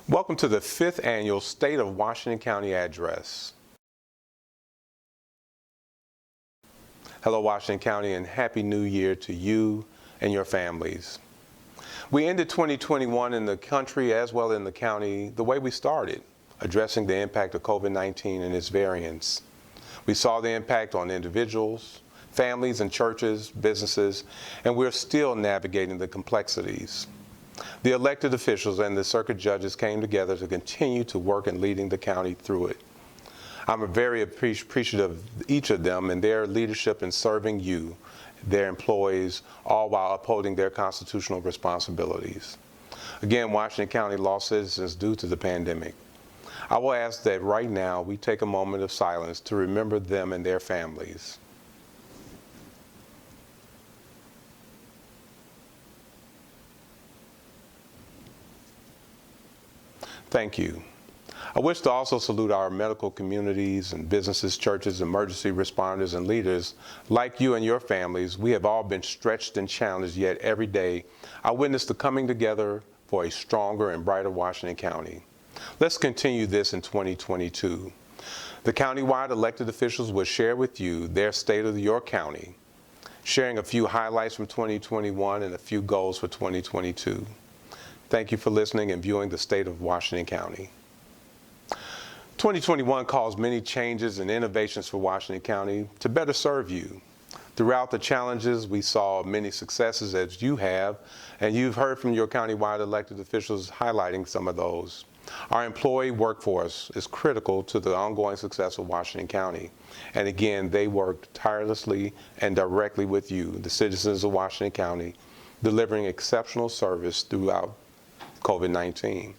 Welcome to the 5th Annual State of Washington County Address. Hello, Washington County, and Happy New Year to you and your families. We ended 2021 in the country as well in the county the way we started, addressing the impact of COVID-19 and its variants. We saw the impact on individuals, families and churches, businesses, and we're still navigating the complexities. The elected officials and the circuit judges came together to continue to work in leading the county through it. I'm very appreciative of each of them and their leadership in serving you, their employees, all while upholding their constitutional responsibilities. Again, Washington County lost citizens due to the pandemic. I will ask that right now we take a moment of silence to remember them and their families. Thank you. I wish to also salute our medical communities and businesses, churches, emergency responders, and leaders. Like you and your families, we have all been stretched and challenged, yet every day I witness the coming together for a stronger and brighter Washington County. Let's continue this in 2022. The countywide elected officials will share with you their state of your county, sharing a few highlights from 2021 and a few goals for 2022. Thank you for listening and viewing the state of Washington County. 2021 caused many changes and innovations for Washington County to better serve you. Throughout the challenges, we saw many successes as you have, and you've heard from your countywide elected officials highlighting some of those. Our employee workforce is critical to the ongoing success of Washington County. And again, they worked tirelessly and directly with you, the citizens of Washington County, delivering exceptional service throughout COVID-19.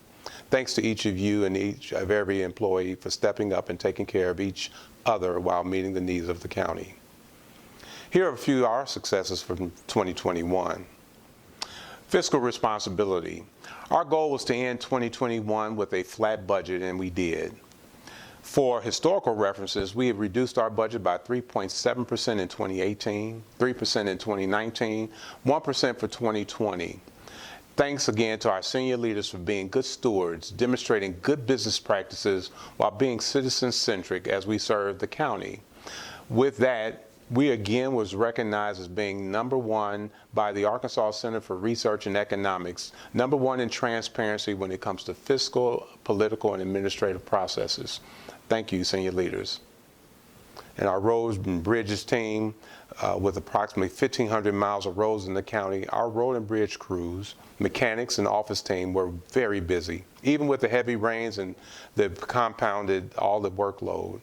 Thanks to each of you and each of every employee for stepping up and taking care of each other while meeting the needs of the county. Here are a few of our successes from 2021. Fiscal responsibility. Our goal was to end 2021 with a flat budget, and we did. For historical references, we have reduced our budget by 3.7% in 2018, 3% in 2019, 1% for 2020. Thanks again to our senior leaders for being good stewards, demonstrating good business practices while being citizen-centric as we serve the county. With that, we again was recognized as being #1 by the Arkansas Center for Research and Economics, #1 in transparency when it comes to fiscal, political, and administrative processes. Thank you, senior leaders. And our roads and bridges team, with approximately 1,500 miles of roads in the county, our road and bridge crews, mechanics, and office team were very busy, even with the heavy rains and the compounded all the workload.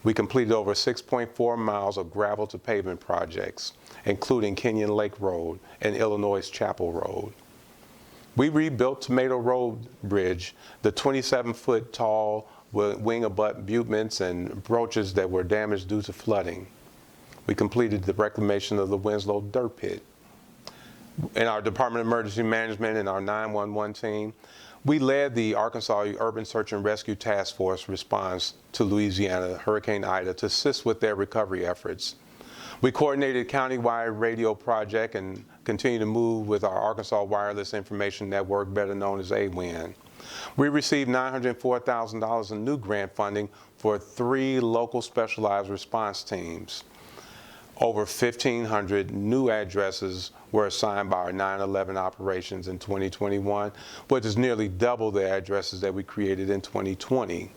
We completed over 6.4 miles of gravel to pavement projects, including Kenyon Lake Road and Illinois Chapel Road. We rebuilt Tomato Road Bridge, the 27-foot tall wing abutments and broaches that were damaged due to flooding. We completed the reclamation of the Winslow dirt pit. In our Department of Emergency Management and our 911 team, we led the Arkansas Urban Search and Rescue Task Force response to Louisiana Hurricane Ida to assist with their recovery efforts. We coordinated a countywide radio project and continue to move with our Arkansas Wireless Information Network, better known as AWIN. We received $904,000 in new grant funding for 3 local specialized response teams. Over 1,500 new addresses were assigned by our 9/11 operations in 2021, which is nearly double the addresses that we created in 2020.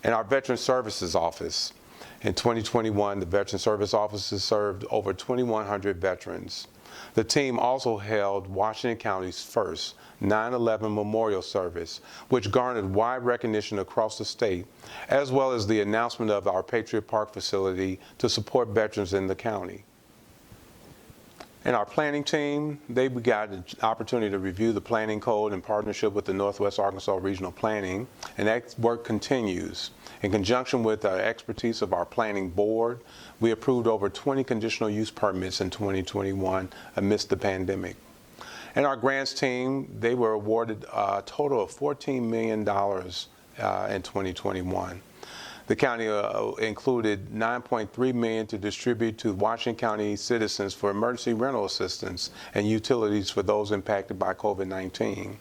And our Veteran Services Office. In 2021, the Veteran Service Offices served over 2,100 veterans. The team also held Washington County's first 9/11 memorial service, which garnered wide recognition across the state, as well as the announcement of our Patriot Park facility to support veterans in the county. And our planning team, they got an opportunity to review the planning code in partnership with the Northwest Arkansas Regional Planning, and that work continues. In conjunction with the expertise of our planning board, we approved over 20 conditional use permits in 2021 amidst the pandemic. And our grants team, they were awarded a total of $14 million in 2021. The county included $9.3 million to distribute to Washington County citizens for emergency rental assistance and utilities for those impacted by COVID-19.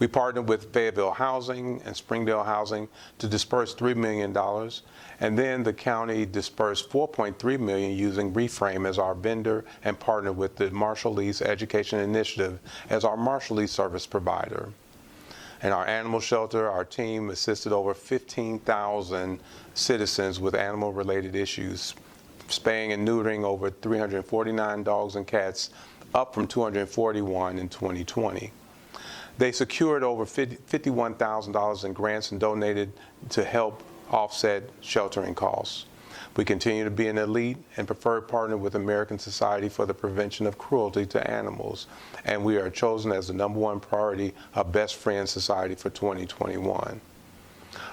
We partnered with Fayetteville Housing and Springdale Housing to disperse $3 million, and then the county dispersed $4.3 million using Reframe as our vendor and partnered with the Marshallese Education Initiative as our Marshallese service provider. In our animal shelter, our team assisted over 15,000 citizens with animal-related issues, spaying and neutering over 349 dogs and cats, up from 241 in 2020. They secured over $51,000 in grants and donated to help offset sheltering costs. We continue to be an elite and preferred partner with American Society for the Prevention of Cruelty to Animals, and we are chosen as the #1 priority of Best Friends Society for 2021.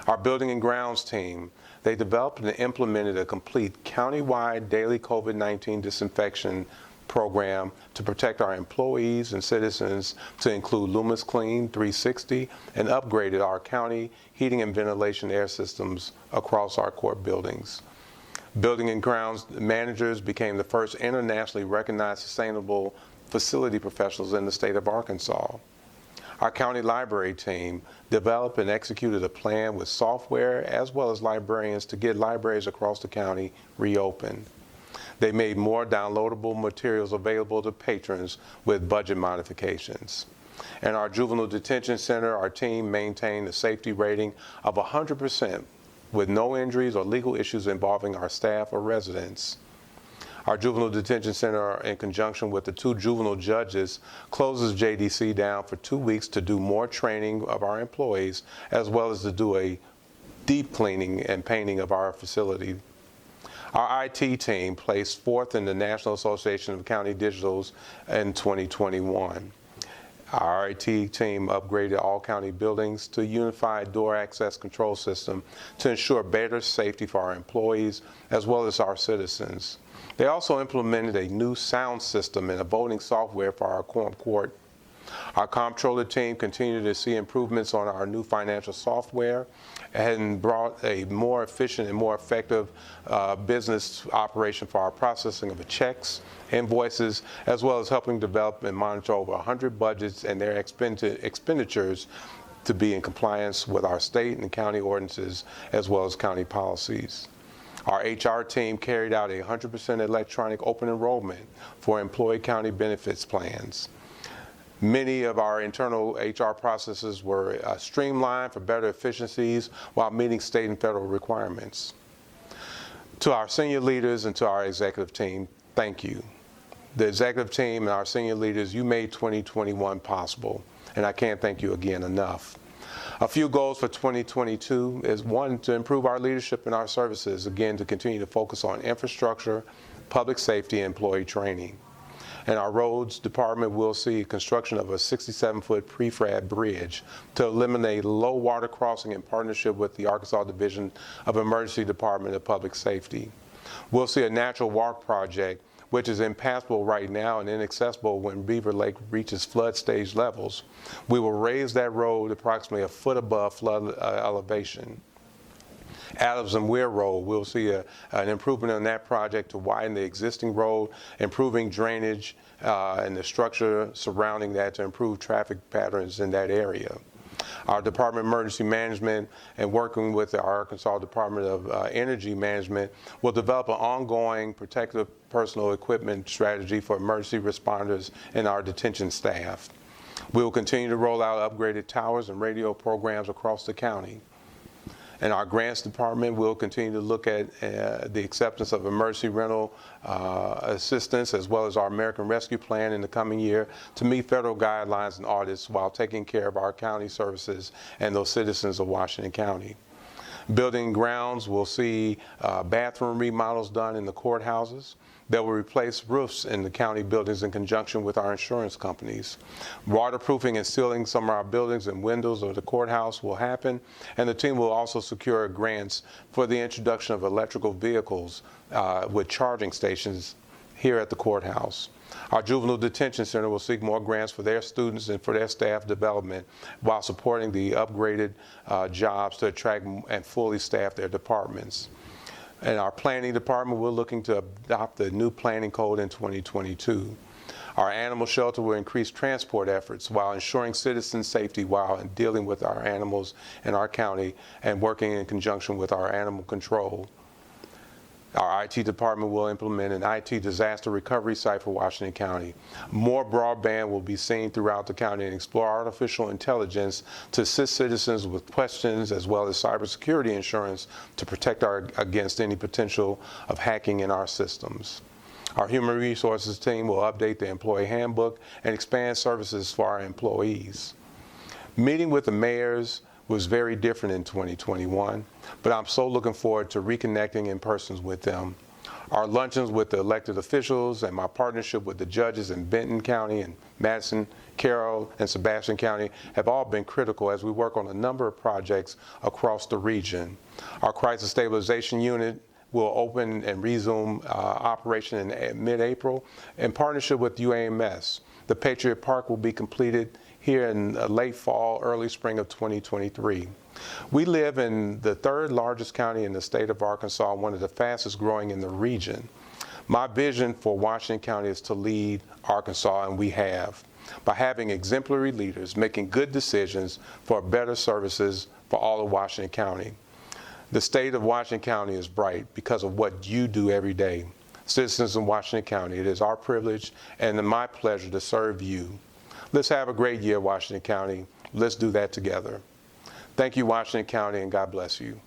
Our building and grounds team, they developed and implemented a complete countywide daily COVID-19 disinfection program to protect our employees and citizens, to include Loomis Clean 360, and upgraded our county heating and ventilation air systems across our court buildings. Building and grounds managers became the first internationally recognized sustainable facility professionals in the state of Arkansas. Our county library team developed and executed a plan with software as well as librarians to get libraries across the county reopened. They made more downloadable materials available to patrons with budget modifications. In our juvenile detention center, our team maintained a safety rating of 100% with no injuries or legal issues involving our staff or residents. Our juvenile detention center, in conjunction with the 2 juvenile judges, closes JDC down for 2 weeks to do more training of our employees, as well as to do a deep cleaning and painting of our facility. Our IT team placed 4th in the National Association of County Digitals in 2021. Our IT team upgraded all county buildings to a unified door access control system to ensure better safety for our employees as well as our citizens. They also implemented a new sound system and a voting software for our quorum court. Our comptroller team continued to see improvements on our new financial software and brought a more efficient and more effective business operation for our processing of checks, invoices, as well as helping develop and monitor over 100 budgets and their expenditures to be in compliance with our state and county ordinances as well as county policies. Our HR team carried out a 100% electronic open enrollment for employee county benefits plans. Many of our internal HR processes were streamlined for better efficiencies while meeting state and federal requirements. To our senior leaders and to our executive team, thank you. The executive team and our senior leaders, you made 2021 possible, and I can't thank you again enough. A few goals for 2022 is 1, to improve our leadership and our services, again, to continue to focus on infrastructure, public safety, and employee training. In our roads department, we'll see construction of a 67-foot prefab bridge to eliminate low water crossing in partnership with the Arkansas Division of Emergency Department of Public Safety. We'll see a natural walk project, which is impassable right now and inaccessible when Beaver Lake reaches flood stage levels. We will raise that road approximately a foot above flood elevation. Adams and Weir Road, we'll see an improvement on that project to widen the existing road, improving drainage and the structure surrounding that to improve traffic patterns in that area. Our Department of Emergency Management, and working with the Arkansas Department of Energy Management, will develop an ongoing protective personal equipment strategy for emergency responders and our detention staff. We will continue to roll out upgraded towers and radio programs across the county. In our grants department, we'll continue to look at the acceptance of emergency rental assistance as well as our American Rescue Plan in the coming year to meet federal guidelines and audits while taking care of our county services and those citizens of Washington County. Building and grounds, we'll see bathroom remodels done in the courthouses. They will replace roofs in the county buildings in conjunction with our insurance companies. Waterproofing and sealing some of our buildings and windows of the courthouse will happen, and the team will also secure grants for the introduction of electrical vehicles with charging stations here at the courthouse. Our juvenile detention center will seek more grants for their students and for their staff development while supporting the upgraded jobs to attract and fully staff their departments. In our planning department, we're looking to adopt the new planning code in 2022. Our animal shelter will increase transport efforts while ensuring citizen safety while dealing with our animals in our county and working in conjunction with our animal control. Our IT department will implement an IT disaster recovery site for Washington County. More broadband will be seen throughout the county and explore artificial intelligence to assist citizens with questions as well as cybersecurity insurance to protect against any potential of hacking in our systems. Our human resources team will update the employee handbook and expand services for our employees. Meeting with the mayors was very different in 2021, but I'm so looking forward to reconnecting in person with them. Our luncheons with the elected officials and my partnership with the judges in Benton County and Madison, Carroll, and Sebastian County have all been critical as we work on a number of projects across the region. Our crisis stabilization unit will open and resume operation in mid-April in partnership with UAMS. The Patriot Park will be completed here in late fall, early spring of 2023. We live in the third largest county in the state of Arkansas, one of the fastest growing in the region. My vision for Washington County is to lead Arkansas, and we have, by having exemplary leaders making good decisions for better services for all of Washington County. The state of Washington County is bright because of what you do every day. Citizens in Washington County, it is our privilege and my pleasure to serve you. Let's have a great year, Washington County. Let's do that together. Thank you, Washington County, and God bless you.